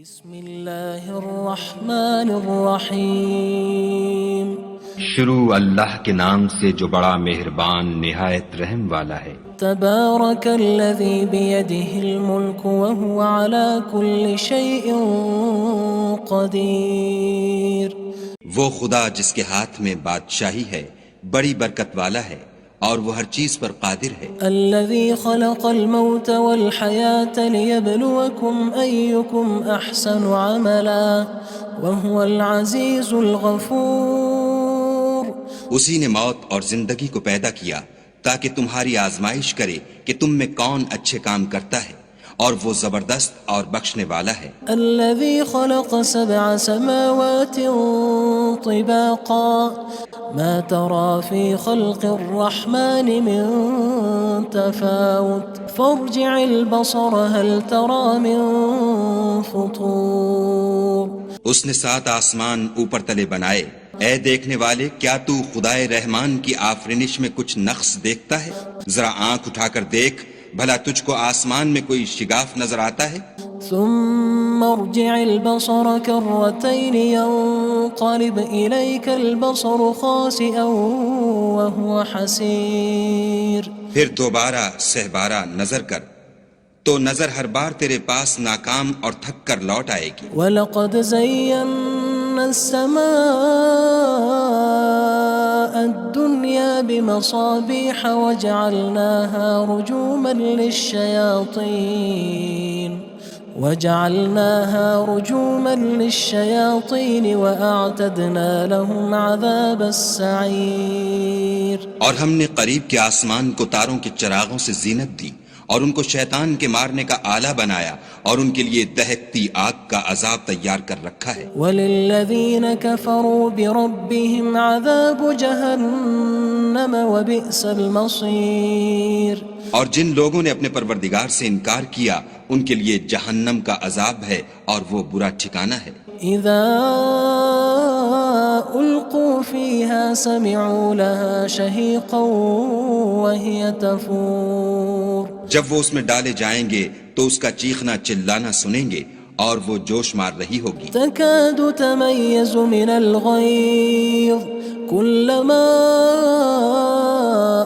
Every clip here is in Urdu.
بسم اللہ الرحمن الرحیم شروع اللہ کے نام سے جو بڑا مہربان نہایت رحم والا ہے۔ تبارک الذی بیدہ الملک وہو علی کل شیء قدیر۔ وہ خدا جس کے ہاتھ میں بادشاہی ہے بڑی برکت والا ہے اور وہ ہر چیز پر قادر ہے۔ الذي خلق الموت والحياة ليبلوكم أيكم أحسن عملا وهو العزيز الغفور۔ اسی نے موت اور زندگی کو پیدا کیا تاکہ تمہاری آزمائش کرے کہ تم میں کون اچھے کام کرتا ہے، اور وہ زبردست اور بخشنے والا ہے۔ الذي خلق 7 سماوات طباقا ما ترى في خلق الرحمن من تفاوت فارجع البصر هل ترى من فطور۔ اس نے 7 آسمان اوپر تلے بنائے، اے دیکھنے والے کیا تو خدائے رحمان کی آفرینش میں کچھ نقص دیکھتا ہے؟ ذرا آنکھ اٹھا کر دیکھ، بھلا تجھ کو آسمان میں کوئی شگاف نظر آتا ہے؟ ثم ارجع البصر كرتين ينقلب إليك البصر خاسئا وهو حسير۔ پھر دوبارہ سہبارہ نظر کر تو نظر ہر بار تیرے پاس ناکام اور تھک کر لوٹ آئے گی۔ وَلَقَدْ زَيَّنَّا السَّمَاءَ الدُّنْيَا بِمَصَابِيحَ وَجَعَلْنَاهَا رُجُومًا لِلشَّيَاطِينِ وَأَعْتَدْنَا لَهُمْ عَذَابَ السَّعِيرِ۔ اور ہم نے قریب کے آسمان کو تاروں کے چراغوں سے زینت دی اور ان کو شیطان کے مارنے کا آلہ بنایا، اور ان کے لیے دہکتی آگ کا عذاب تیار کر رکھا ہے۔ وَلِلَّذِينَ كَفَرُوا بِرَبِّهِمْ عَذَابُ جَهَنَّمَ وَبِئْسَ الْمَصِيرُ۔ اور جن لوگوں نے اپنے پروردگار سے انکار کیا ان کے لیے جہنم کا عذاب ہے اور وہ برا ٹھکانہ ہے۔ اذا القوا فيها سمعوا لها شهيقا وهي تفور۔ جب وہ اس میں ڈالے جائیں گے تو اس کا چیخنا چلانا سنیں گے اور وہ جوش مار رہی ہوگی۔ تكاد تميز من الغيظ كلما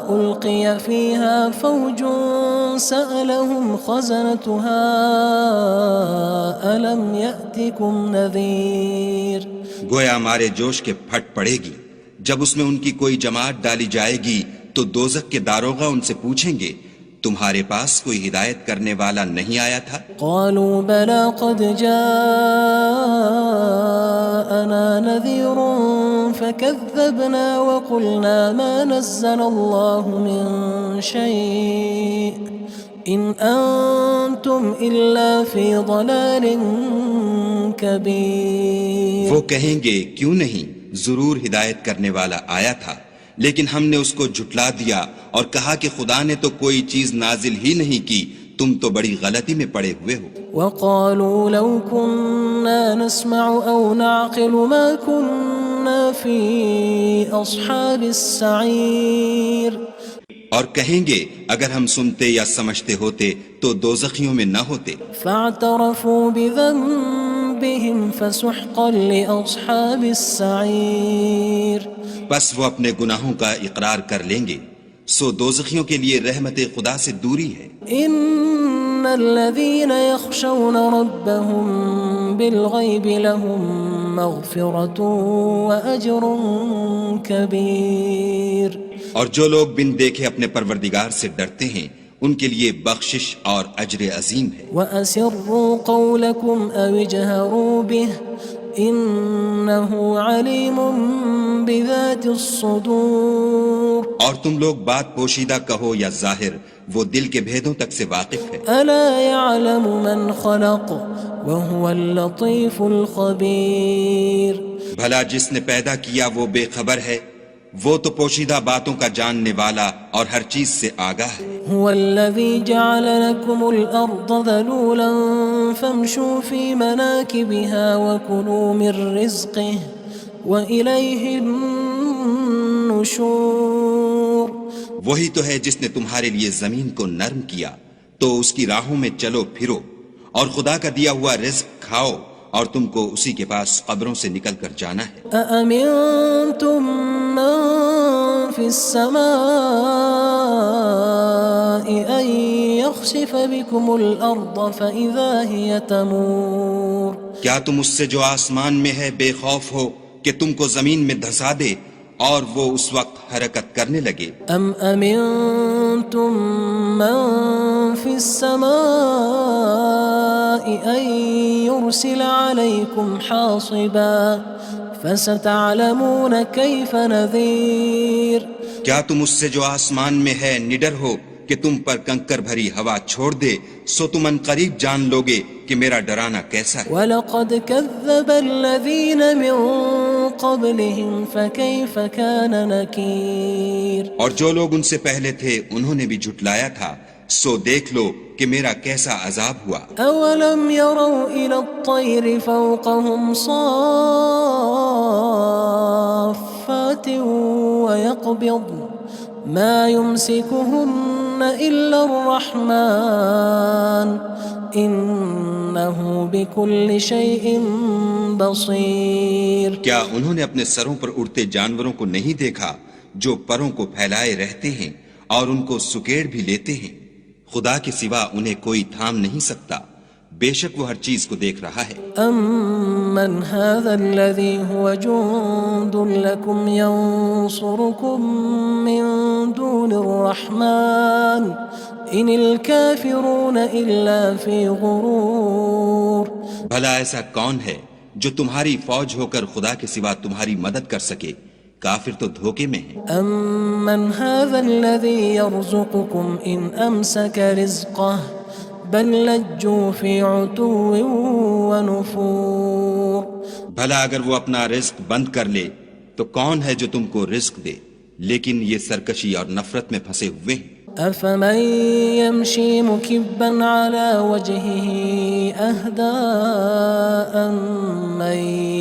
ألقي فيها فوج سألهم خزنتها ألم يأتكم نذير۔ گویا مارے جوش کے پھٹ پڑے گی۔ جب اس میں ان کی کوئی جماعت ڈالی جائے گی تو دوزخ کے داروغہ ان سے پوچھیں گے تمہارے پاس کوئی ہدایت کرنے والا نہیں آیا تھا؟ قالوا بلى قد جاءنا نذير فكذبنا وقلنا ما نزل الله من شيء إن أنتم إلا في ضلال كبير۔ وہ کہیں گے کیوں نہیں، ضرور ہدایت کرنے والا آیا تھا، لیکن ہم نے اس کو جھٹلا دیا اور کہا کہ خدا نے تو کوئی چیز نازل ہی نہیں کی، تم تو بڑی غلطی میں پڑے ہوئے ہو۔ وقالوا لو كنا نسمع أو نعقل ما كنا في أصحاب السعير۔ اور کہیں گے اگر ہم سنتے یا سمجھتے ہوتے تو دوزخیوں میں نہ ہوتے۔ فاعترفوا بذنبهم فسحقا لأصحاب السعير۔ بس وہ اپنے گناہوں کا اقرار کر لیں گے، سو دوزخیوں کے لیے رحمت خدا سے دوری ہے۔ ان الذين يخشون ربهم بالغيب لهم مغفرة وأجر كبير۔ اور جو لوگ بن دیکھے اپنے پروردگار سے ڈرتے ہیں ان کے لیے بخشش اور اجر عظیم ہے۔ وَأَسِرُّوا قَوْلَكُمْ أَوِ اجْهَرُوا بِهِ إِنَّهُ عَلِيمٌ بِذَاتِ الصُّدُورِ۔ اور تم لوگ بات پوشیدہ کہو یا ظاہر، وہ دل کے بھیدوں تک سے واقف ہے۔ أَلَا يَعْلَمُ مَنْ خَلَقَ وَهُوَ اللَّطِيفُ الْخَبِيرُ۔ بھلا جس نے پیدا کیا وہ بے خبر ہے، وہ تو پوشیدہ باتوں کا جاننے والا اور ہر چیز سے آگاہ ہے۔ هو الذي جعل لكم الأرض ذلولا فامشوا في مناكبها وكلوا من رزقه وإليه النشور۔ وہی تو ہے جس نے تمہارے لیے زمین کو نرم کیا تو اس کی راہوں میں چلو پھرو، اور خدا کا دیا ہوا رزق کھاؤ اور تم کو اسی کے پاس قبروں سے نکل کر جانا ہے۔ أأمنتم من في السماء أن يخسف بكم الأرض فإذا هي تمور کیا تم اس سے جو آسمان میں ہے بے خوف ہو کہ تم کو زمین میں دھسا دے اور وہ اس وقت حرکت کرنے لگے؟ أم أمنتم من في السماء أن يرسل عليكم حاصبا فستعلمون كيف نذير کیا تم اس سے جو آسمان میں ہے نڈر ہو کہ تم پر کنکر بھری ہوا چھوڑ دے، سو تم ان قریب جان لوگے کہ میرا ڈرانا کیسا ہے۔ وَلَقَدْ كَذَّبَ الَّذِينَ مِن قَبْلِهِمْ فَكَيْفَ كَانَ نَكِيرٌ اور جو لوگ ان سے پہلے تھے انہوں نے بھی جھٹلایا تھا، سو دیکھ لو کہ میرا کیسا عذاب ہوا۔ أَوَلَمْ يَرَوْا إِلَى الطَّيْرِ فَوْقَهُمْ صَافَّاتٍ وَيَقْبِضْنَ مَا يُمْسِكُهُنَّ إِلَّا الرَّحْمَنُ إِنَّهُ بِكُلِّ شَيْءٍ بَصِيرٌ کیا انہوں نے اپنے سروں پر اڑتے جانوروں کو نہیں دیکھا جو پروں کو پھیلائے رہتے ہیں اور ان کو سکیڑ بھی لیتے ہیں؟ خدا کے سوا انہیں کوئی تھام نہیں سکتا، بے شک وہ ہر چیز کو دیکھ رہا ہے۔ أَمَّنْ هَذَا الَّذِي هُوَ جُندٌ لَكُمْ يَنصُرُكُم مِّن دُونِ الرَّحْمَنِ إِنِ الْكَافِرُونَ إِلَّا فِي غُرُورٍ بھلا ایسا کون ہے جو تمہاری فوج ہو کر خدا کے سوا تمہاری مدد کر سکے؟ کافر تو دھوکے میں ہیں۔ أَمَّنْ هَذَا الَّذِي يَرْزُقُكُمْ إِنْ أَمْسَكَ رِزْقَهُ بَلْ لَجُّوا فِي عُتُوٍّ وَنُفُورٍ بھلا اگر وہ اپنا رزق بند کر لے تو کون ہے جو تم کو رزق دے؟ لیکن یہ سرکشی اور نفرت میں پھنسے ہوئے ہیں۔ أَفَمَن يَمْشِي مُكِبًّا عَلَى وَجْهِهِ أَهْدَىٰ أَمَّن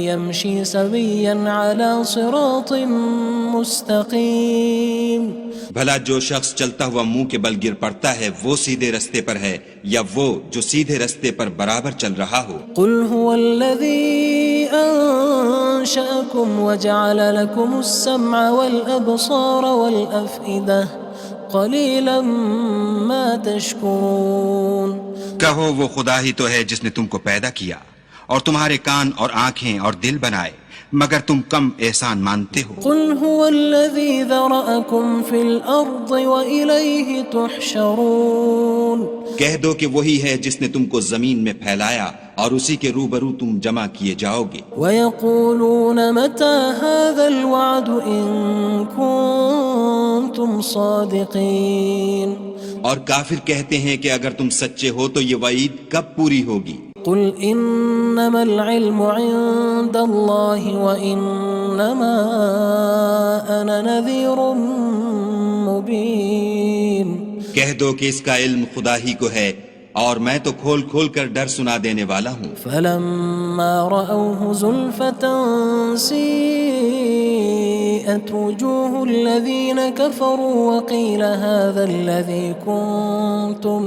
يَمْشِي سَوِيًّا عَلَى صِرَاطٍ مُّسْتَقِيمٍ بھلا جو شخص چلتا ہوا منہ کے بل گر پڑتا ہے وہ سیدھے رستے پر ہے یا وہ جو سیدھے رستے پر برابر چل رہا ہو؟ قُلْ هُوَ الَّذِي أَنشَأَكُمْ وَجَعَلَ لَكُمُ السَّمْعَ وَالْأَبْصَارَ وَالْأَفْئِدَةَ قَلِيلًا مَا تَشْكُرُونَ کہو وہ خدا ہی تو ہے جس نے تم کو پیدا کیا اور تمہارے کان اور آنکھیں اور دل بنائے، مگر تم کم احسان مانتے ہو۔ قُلْ هُوَ الَّذِي ذَرَأَكُمْ فِي الْأَرْضِ وَإِلَيْهِ تُحْشَرُونَ کہہ دو کہ وہی ہے جس نے تم کو زمین میں پھیلایا اور اسی کے روبرو تم جمع کیے جاؤ گے۔ وَيَقُولُونَ مَتَى هَذَا الْوَعْدُ إِن كُنتُمْ صَادِقِينَ اور کافر کہتے ہیں کہ اگر تم سچے ہو تو یہ وعید کب پوری ہوگی؟ قُلْ إِنَّمَا الْعِلْمُ عِندَ اللَّهِ وَإِنَّمَا أَنَا نَذِيرٌ مُّبِينٌ کہہ دو کہ اس کا علم خدا ہی کو ہے اور میں تو کھول کھول کر ڈر سنا دینے والا ہوں۔ فَلَمَّا رَأَوْهُ زُلْفَةً سِيئَتْ وُجُوهُ الَّذِينَ كَفَرُوا وَقِيلَ هَذَا الَّذِي كُنتُم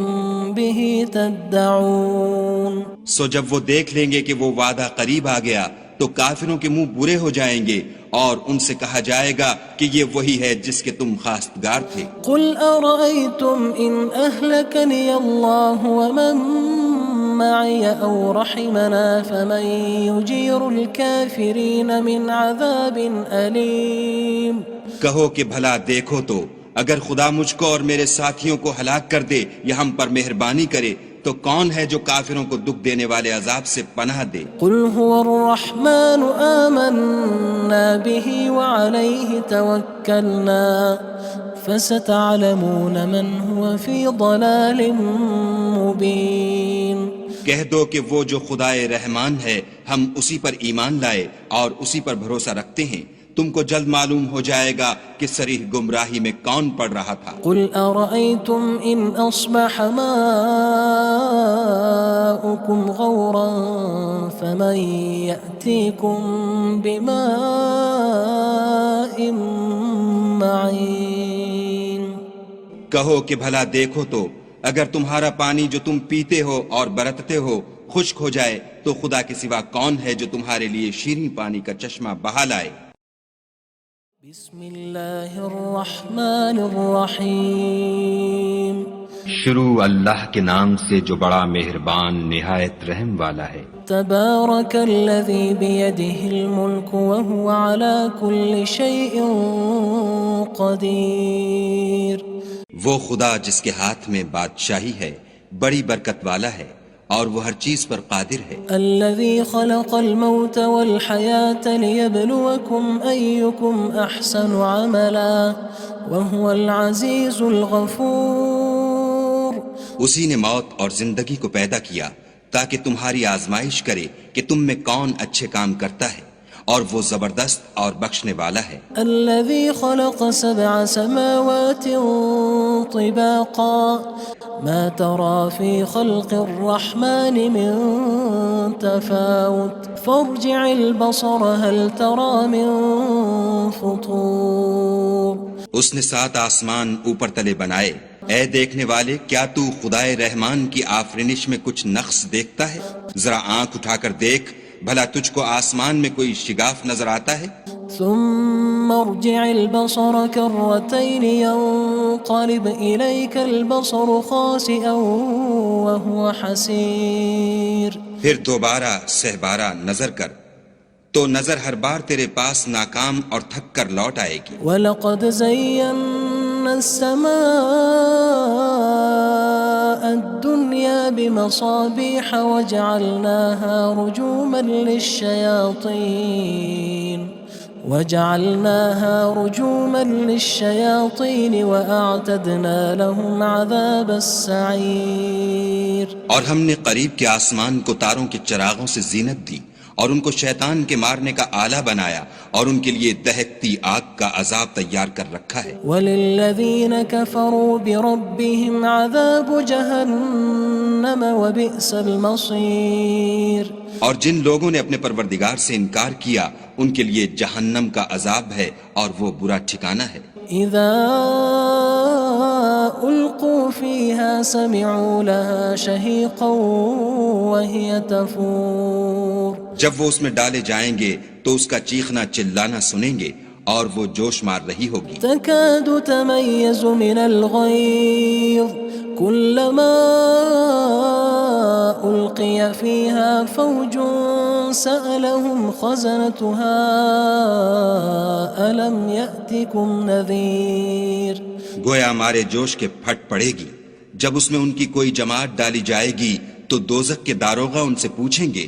بِهِ تَدَّعُونَ سو جب وہ دیکھ لیں گے کہ وہ وعدہ قریب آ گیا تو کافروں کے منہ برے ہو جائیں گے اور ان سے کہا جائے گا کہ یہ وہی ہے جس کے تم خواستگار تھے۔ قُلْ أَرَأَيْتُمْ إِنْ أَهْلَكَنِيَ اللَّهُ وَمَن مَّعِيَ أَوْ رَحِمَنَا فَمَن يُجِيرُ الْكَافِرِينَ مِنْ عَذَابٍ أَلِيمٍ کہو کہ بھلا دیکھو تو اگر خدا مجھ کو اور میرے ساتھیوں کو ہلاک کر دے یا ہم پر مہربانی کرے تو کون ہے جو کافروں کو دکھ دینے والے عذاب سے پناہ دے؟ قُلْ هُوَ الرَّحْمَنُ آمَنَّا بِهِ وَعَلَيْهِ تَوَكَّلْنَا فَسَتَعْلَمُونَ مَنْ هُوَ فِي ضَلَالٍ مُّبِينٍ کہہ دو کہ وہ جو خدائے رحمان ہے ہم اسی پر ایمان لائے اور اسی پر بھروسہ رکھتے ہیں، تم کو جلد معلوم ہو جائے گا کہ صریح گمراہی میں کون پڑ رہا تھا۔ قُلْ أَرَأَيْتُمْ إِنْ أَصْبَحَ مَاؤُكُمْ غَوْرًا فَمَن يَأْتِيكُم بِمَاءٍ مَّعِينٍ کہو کہ بھلا دیکھو تو اگر تمہارا پانی جو تم پیتے ہو اور برتتے ہو خشک ہو جائے تو خدا کے سوا کون ہے جو تمہارے لیے شیریں پانی کا چشمہ بہا لائے؟ بسم اللہ الرحمن الرحیم شروع اللہ کے نام سے جو بڑا مہربان نہایت رحم والا ہے۔ تبارک الذی بیدہ الملک وہو علی کل شیء قدیر۔ وہ خدا جس کے ہاتھ میں بادشاہی ہے بڑی برکت والا ہے اور وہ ہر چیز پر قادر ہے۔ الذي خلق الموت والحياة ليبلوكم أيكم أحسن عملا وهو العزيز الغفور۔ اسی نے موت اور زندگی کو پیدا کیا تاکہ تمہاری آزمائش کرے کہ تم میں کون اچھے کام کرتا ہے، اور وہ زبردست اور بخشنے والا ہے۔ الذي خلق 7 سماوات طباقا ما ترى في خلق الرحمن من تفاوت فارجع البصر هل ترى من فطور۔ اس نے 7 آسمان اوپر تلے بنائے، اے دیکھنے والے کیا تو خدائے رحمان کی آفرینش میں کچھ نقص دیکھتا ہے؟ ذرا آنکھ اٹھا کر دیکھ، بھلا تجھ کو آسمان میں کوئی شگاف نظر آتا ہے؟ ثم ارجع البصر كرتين ينقلب إليك البصر خاسئا وهو حسير۔ پھر دوبارہ سہبارہ نظر کر تو نظر ہر بار تیرے پاس ناکام اور تھک کر لوٹ آئے گی۔ وَلَقَدْ زَيَّنَّا السَّمَاءَ الدُّنْيَا بِمَصَابِيحَ وَجَعَلْنَاهَا رُجُومًا لِلشَّيَاطِينِ وَأَعْتَدْنَا لَهُمْ عَذَابَ السَّعِيرِ۔ اور ہم نے قریب کے آسمان کو تاروں کے چراغوں سے زینت دی اور ان کو شیطان کے مارنے کا آلہ بنایا اور ان کے لیے دہکتی آگ کا عذاب تیار کر رکھا ہے۔ وَلِلَّذِينَ كَفَرُوا بِرَبِّهِمْ عَذَابُ جَهَنَّمَ وَبِئْسَ الْمَصِيرُ۔ اور جن لوگوں نے اپنے پروردگار سے انکار کیا ان کے لیے جہنم کا عذاب ہے اور وہ برا ٹھکانہ ہے۔ اذا القوا فيها سمعوا لها شهيقا وهي تفور۔ جب وہ اس میں ڈالے جائیں گے تو اس کا چیخنا چلانا سنیں گے اور وہ جوش مار رہی ہوگی۔ تكاد تميز من الغيظ كلما ألقي فيها فوج سألهم خزنتها ألم يأتكم نذير۔ گویا مارے جوش کے پھٹ پڑے گی، جب اس میں ان کی کوئی جماعت ڈالی جائے گی تو دوزخ کے داروغہ ان سے پوچھیں گے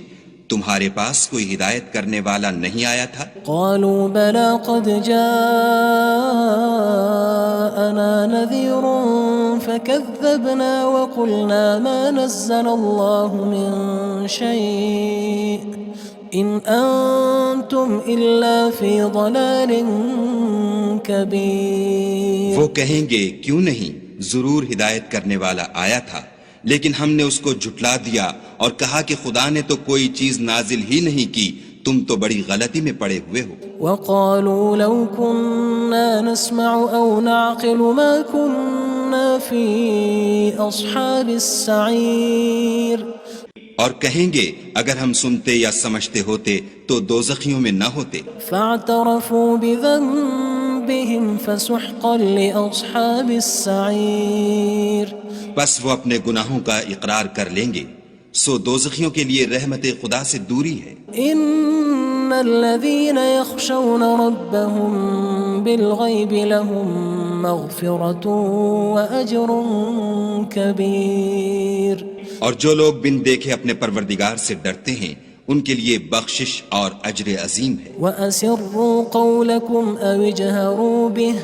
تمہارے پاس کوئی ہدایت کرنے والا نہیں آیا تھا؟ قالوا بلى قد جاءنا نذير فكذبنا وقلنا ما نزل الله من شيء إن أنتم إلا في ضلال كبير۔ وہ کہیں گے کیوں نہیں، ضرور ہدایت کرنے والا آیا تھا، لیکن ہم نے اس کو جھٹلا دیا اور کہا کہ خدا نے تو کوئی چیز نازل ہی نہیں کی، تم تو بڑی غلطی میں پڑے ہوئے ہو۔ وقالوا لو كنا نسمع أو نعقل ما كنا في أصحاب السعير۔ اور کہیں گے اگر ہم سنتے یا سمجھتے ہوتے تو دوزخیوں میں نہ ہوتے۔ فاعترفوا بذنبهم فسحقا لأصحاب السعير۔ بس وہ اپنے گناہوں کا اقرار کر لیں گے، سو دوزخیوں کے لیے رحمت خدا سے دوری ہے۔ ان الذين يخشون ربهم بالغيب لهم مغفرة وأجر كبير۔ اور جو لوگ بن دیکھے اپنے پروردگار سے ڈرتے ہیں ان کے لیے بخشش اور اجر عظیم ہے۔ وَأَسِرُّوا قَوْلَكُمْ أَوِ اجْهَرُوا بِهِ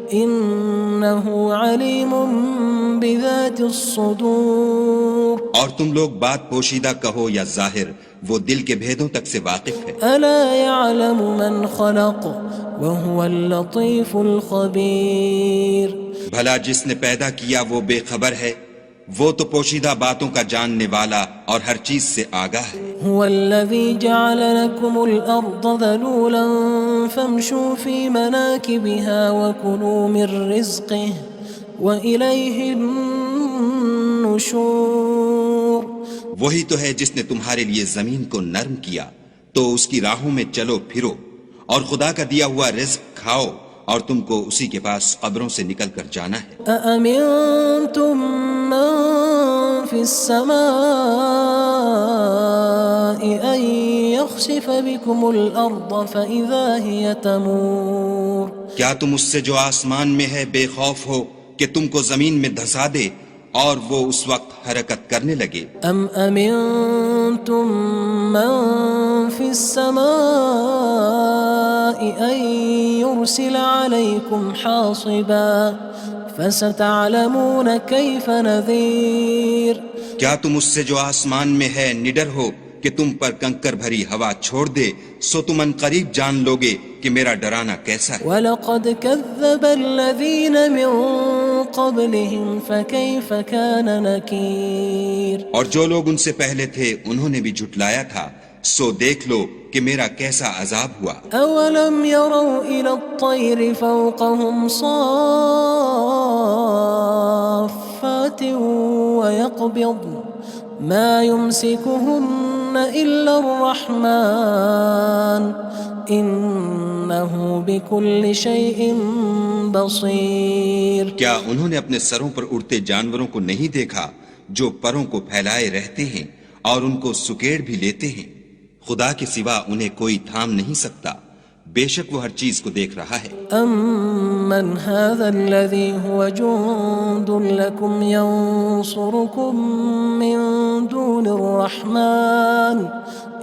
إِنَّهُ عَلِيمٌ بِذَاتِ الصُّدُورِ۔ اور تم لوگ بات پوشیدہ کہو یا ظاہر، وہ دل کے بھیدوں تک سے واقف ہے۔ أَلَا يَعْلَمُ مَنْ خَلَقَ وَهُوَ اللَّطِيفُ الْخَبِيرُ۔ بھلا جس نے پیدا کیا وہ بے خبر ہے، وہ تو پوشیدہ باتوں کا جاننے والا اور ہر چیز سے آگاہ ہے۔ هو الذي جعل لكم الأرض ذلولا فامشوا في مناكبها وكلوا من رزقه وإليه النشور وہی تو ہے جس نے تمہارے لیے زمین کو نرم کیا تو اس کی راہوں میں چلو پھرو، اور خدا کا دیا ہوا رزق کھاؤ، اور تم کو اسی کے پاس قبروں سے نکل کر جانا ہے۔ أأمنتم من في السماء أن يخسف بكم الأرض فإذا هي تمور کیا تم اس سے جو آسمان میں ہے بے خوف ہو کہ تم کو زمین میں دھسا دے اور وہ اس وقت حرکت کرنے لگے؟ أم أمنتم من في السماء أن يرسل عليكم حاصبا فستعلمون كيف نذير کیا تم اس سے جو آسمان میں ہے نڈر ہو کہ تم پر کنکر بھری ہوا چھوڑ دے، سو تم ان قریب جان لوگے کہ میرا ڈرانا کیسا ہے۔ وَلَقَدْ كَذَّبَ الَّذِينَ مِن قَبْلِهِمْ فَكَيْفَ كَانَ نَكِيرٌ اور جو لوگ ان سے پہلے تھے انہوں نے بھی جھٹلایا تھا، سو دیکھ لو کہ میرا کیسا عذاب ہوا۔ أَوَلَمْ يَرَوْا إِلَى الطَّيْرِ فَوْقَهُمْ صَافَّاتٍ وَيَقْبِضْنَ مَا يُمْسِكُهُنَّ إِلَّا الرَّحْمَنُ إِنَّهُ بِكُلِّ شَيْءٍ بَصِيرٌ کیا انہوں نے اپنے سروں پر اڑتے جانوروں کو نہیں دیکھا جو پروں کو پھیلائے رہتے ہیں اور ان کو سکیڑ بھی لیتے ہیں؟ خدا کے سوا انہیں کوئی تھام نہیں سکتا، بے شک وہ ہر چیز کو دیکھ رہا ہے۔ أَمَّنْ هَذَا الَّذِي هُوَ جُندٌ لَكُمْ يَنصُرُكُم مِّن دُونِ الرَّحْمَنِ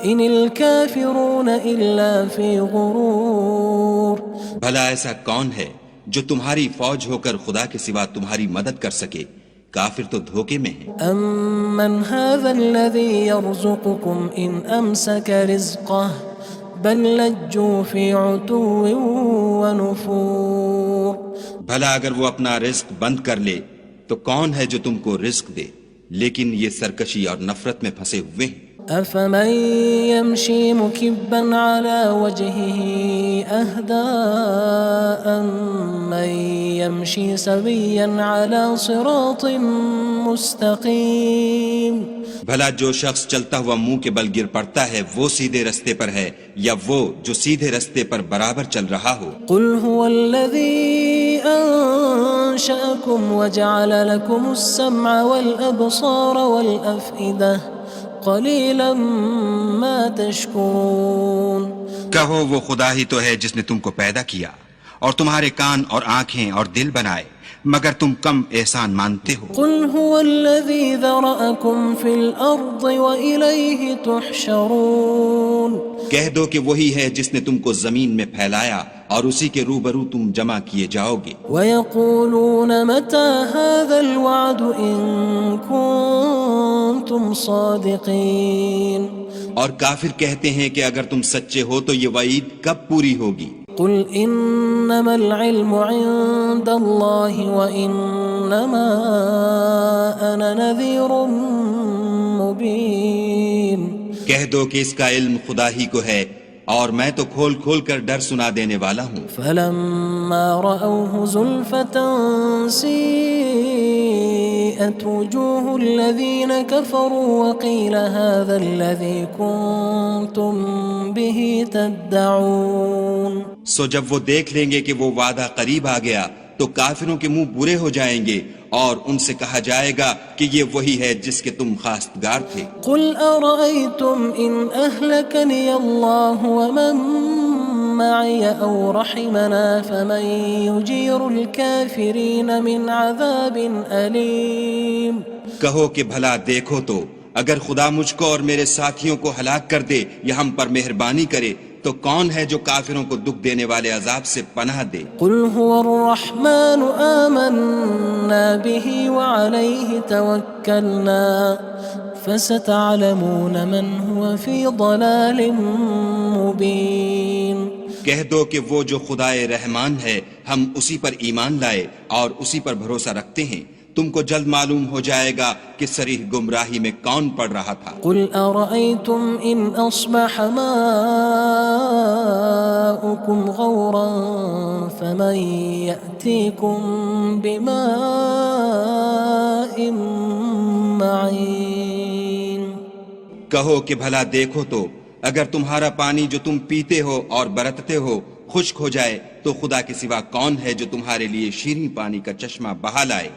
إِنِ الْكَافِرُونَ إِلَّا فِي غُرُورٍ بھلا ایسا کون ہے جو تمہاری فوج ہو کر خدا کے سوا تمہاری مدد کر سکے؟ کافر تو دھوکے میں ہیں۔ أَمَّنْ هَذَا الَّذِي يَرْزُقُكُمْ إِنْ أَمْسَكَ رِزْقَهُ بَلْ لَجُّوا فِي عُتُوٍّ وَنُفُورٍ بھلا اگر وہ اپنا رزق بند کر لے تو کون ہے جو تم کو رزق دے؟ لیکن یہ سرکشی اور نفرت میں پھنسے ہوئے ہیں۔ أَفَمَن يَمْشِي مُكِبًّا عَلَى وَجْهِهِ أَهْدَىٰ أَمَّن يَمْشِي سَوِيًّا عَلَى صِرَاطٍ مُّسْتَقِيمٍ بھلا جو شخص چلتا ہوا منہ کے بل گر پڑتا ہے وہ سیدھے رستے پر ہے یا وہ جو سیدھے رستے پر برابر چل رہا ہو؟ قُلْ هُوَ الَّذِي أَنشَأَكُمْ وَجَعَلَ لَكُمُ السَّمْعَ وَالْأَبْصَارَ وَالْأَفْئِدَةَ قَلِيلًا مَا تَشْكُرُونَ کہو وہ خدا ہی تو ہے جس نے تم کو پیدا کیا اور تمہارے کان اور آنکھیں اور دل بنائے، مگر تم کم احسان مانتے ہو۔ قُلْ هُوَ الَّذِي ذَرَأَكُمْ فِي الْأَرْضِ وَإِلَيْهِ تُحْشَرُونَ کہہ دو کہ وہی ہے جس نے تم کو زمین میں پھیلایا اور اسی کے روبرو تم جمع کیے جاؤ گے۔ وَيَقُولُونَ مَتَى هَذَا الْوَعْدُ إِن كُنتُمْ صَادِقِينَ اور کافر کہتے ہیں کہ اگر تم سچے ہو تو یہ وعید کب پوری ہوگی؟ قُلْ إِنَّمَا الْعِلْمُ عِندَ اللَّهِ وَإِنَّمَا أَنَا نَذِيرٌ مُّبِينٌ کہہ دو کہ اس کا علم خدا ہی کو ہے اور میں تو کھول کھول کر ڈر سنا دینے والا ہوں۔ فَلَمَّا رَأَوْهُ زُلْفَةً سِيئَتْ وُجُوهُ الَّذِينَ كَفَرُوا وَقِيلَ هَذَا الَّذِي كُنتُم بِهِ تَدَّعُونَ سو جب وہ دیکھ لیں گے کہ وہ وعدہ قریب آ گیا تو کافروں کے منہ برے ہو جائیں گے اور ان سے کہا جائے گا کہ یہ وہی ہے جس کے تم خواستگار تھے۔ قُلْ أَرَأَيْتُمْ إِنْ أَهْلَكَنِيَ اللَّهُ وَمَن مَّعِيَ أَوْ رَحِمَنَا فَمَن يُجِيرُ الْكَافِرِينَ مِنْ عَذَابٍ أَلِيمٍ کہو کہ بھلا دیکھو تو اگر خدا مجھ کو اور میرے ساتھیوں کو ہلاک کر دے یا ہم پر مہربانی کرے تو کون ہے جو کافروں کو دکھ دینے والے عذاب سے پناہ دے؟ قُلْ هُوَ الرَّحْمَنُ آمَنَّا بِهِ وَعَلَيْهِ تَوَكَّلْنَا فَسَتَعْلَمُونَ مَنْ هُوَ فِي ضَلَالٍ مُّبِينٍ کہہ دو کہ وہ جو خدائے رحمان ہے ہم اسی پر ایمان لائے اور اسی پر بھروسہ رکھتے ہیں، تم کو جلد معلوم ہو جائے گا کہ صریح گمراہی میں کون پڑ رہا تھا۔ قُلْ أَرَأَيْتُمْ إِنْ أَصْبَحَ مَاؤُكُمْ غَوْرًا فَمَن يَأْتِيكُم بِمَاءٍ معين کہو کہ بھلا دیکھو تو اگر تمہارا پانی جو تم پیتے ہو اور برتتے ہو خشک ہو جائے تو خدا کے سوا کون ہے جو تمہارے لیے شیریں پانی کا چشمہ بہا لائے؟